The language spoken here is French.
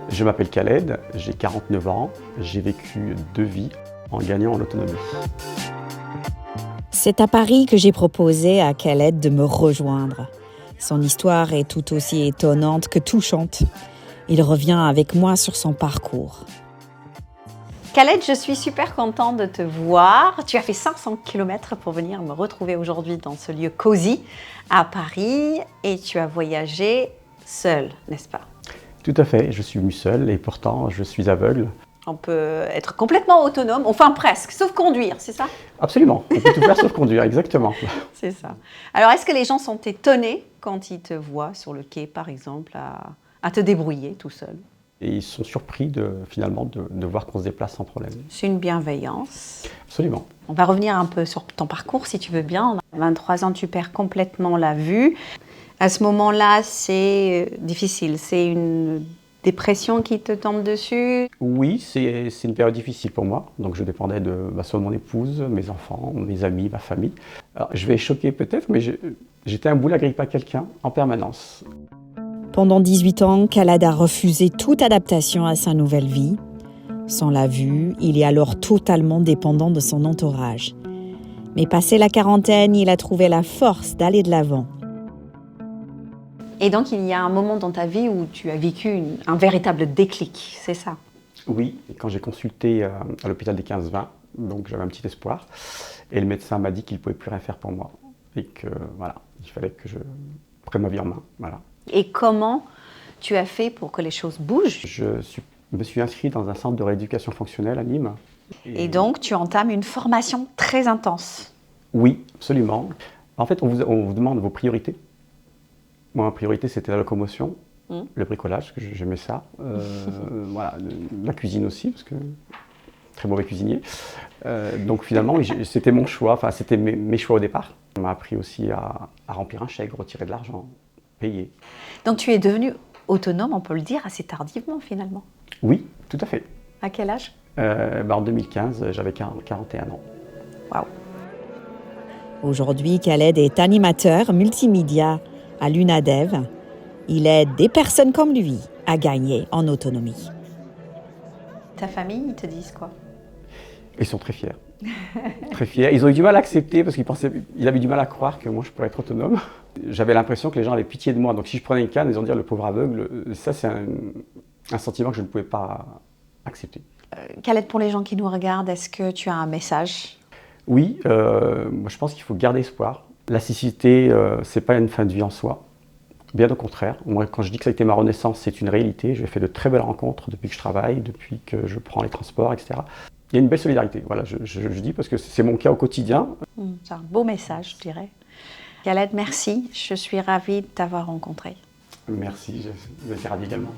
Je m'appelle Khaled, j'ai 49 ans, j'ai vécu 2 vies en gagnant en autonomie. C'est à Paris que j'ai proposé à Khaled de me rejoindre. Son histoire est tout aussi étonnante que touchante. Il revient avec moi sur son parcours. Khaled, je suis super contente de te voir. Tu as fait 500 km pour venir me retrouver aujourd'hui dans ce lieu cosy à Paris et tu as voyagé seul, n'est-ce pas? Tout à fait, je suis venu seul et pourtant je suis aveugle. On peut être complètement autonome, enfin presque, sauf conduire, c'est ça? Absolument, on peut tout faire sauf conduire, exactement. C'est ça. Alors, est-ce que les gens sont étonnés quand ils te voient sur le quai, par exemple, à te débrouiller tout seul? Et ils sont surpris finalement de voir qu'on se déplace sans problème. C'est une bienveillance. Absolument. On va revenir un peu sur ton parcours, si tu veux bien. À 23 ans, tu perds complètement la vue. À ce moment-là, c'est difficile. C'est une dépression qui te tombe dessus. Oui, c'est une période difficile pour moi. Donc je dépendais soit de mon épouse, mes enfants, mes amis, ma famille. Alors, je vais choquer peut-être, mais j'étais un boule-à-grippe à quelqu'un en permanence. Pendant 18 ans, Khaled a refusé toute adaptation à sa nouvelle vie. Sans la vue, il est alors totalement dépendant de son entourage. Mais passé la quarantaine, il a trouvé la force d'aller de l'avant. Et donc, il y a un moment dans ta vie où tu as vécu un véritable déclic, c'est ça? Oui, et quand j'ai consulté à l'hôpital des 15-20, donc j'avais un petit espoir, et le médecin m'a dit qu'il ne pouvait plus rien faire pour moi, et que voilà, il fallait que je prenne ma vie en main. Voilà. Et comment tu as fait pour que les choses bougent? Me suis inscrit dans un centre de rééducation fonctionnelle à Nîmes. Et donc, tu entames une formation très intense. Oui, absolument. En fait, on vous demande vos priorités. Moi, ma priorité, c'était la locomotion, le bricolage, parce que j'aimais ça. Voilà, la cuisine aussi, parce que très mauvais cuisinier. Donc finalement, c'était mon choix, enfin c'était mes choix au départ. On m'a appris aussi à remplir un chèque, retirer de l'argent, payer. Donc tu es devenu autonome, on peut le dire, assez tardivement finalement. Oui, tout à fait. À quel âge? En 2015, j'avais 41 ans. Waouh! Aujourd'hui, Khaled est animateur multimédia à l'UNADEV. Il aide des personnes comme lui à gagner en autonomie. Ta famille, ils te disent quoi? Ils sont très fiers. Très fiers. Ils ont eu du mal à accepter parce qu'ils avaient du mal à croire que moi je pourrais être autonome. J'avais l'impression que les gens avaient pitié de moi. Donc si je prenais une canne, ils ont dit le pauvre aveugle. Ça, c'est un sentiment que je ne pouvais pas accepter. Khaled, pour les gens qui nous regardent, est-ce que tu as un message? Oui, moi je pense qu'il faut garder espoir. La cécité, c'est pas une fin de vie en soi. Bien au contraire. Moi, quand je dis que ça a été ma renaissance, c'est une réalité. J'ai fait de très belles rencontres depuis que je travaille, depuis que je prends les transports, etc. Il y a une belle solidarité. Voilà, je dis parce que c'est mon cas au quotidien. C'est un beau message, je dirais. Khaled, merci. Je suis ravie de t'avoir rencontré. Merci, je suis ravi également.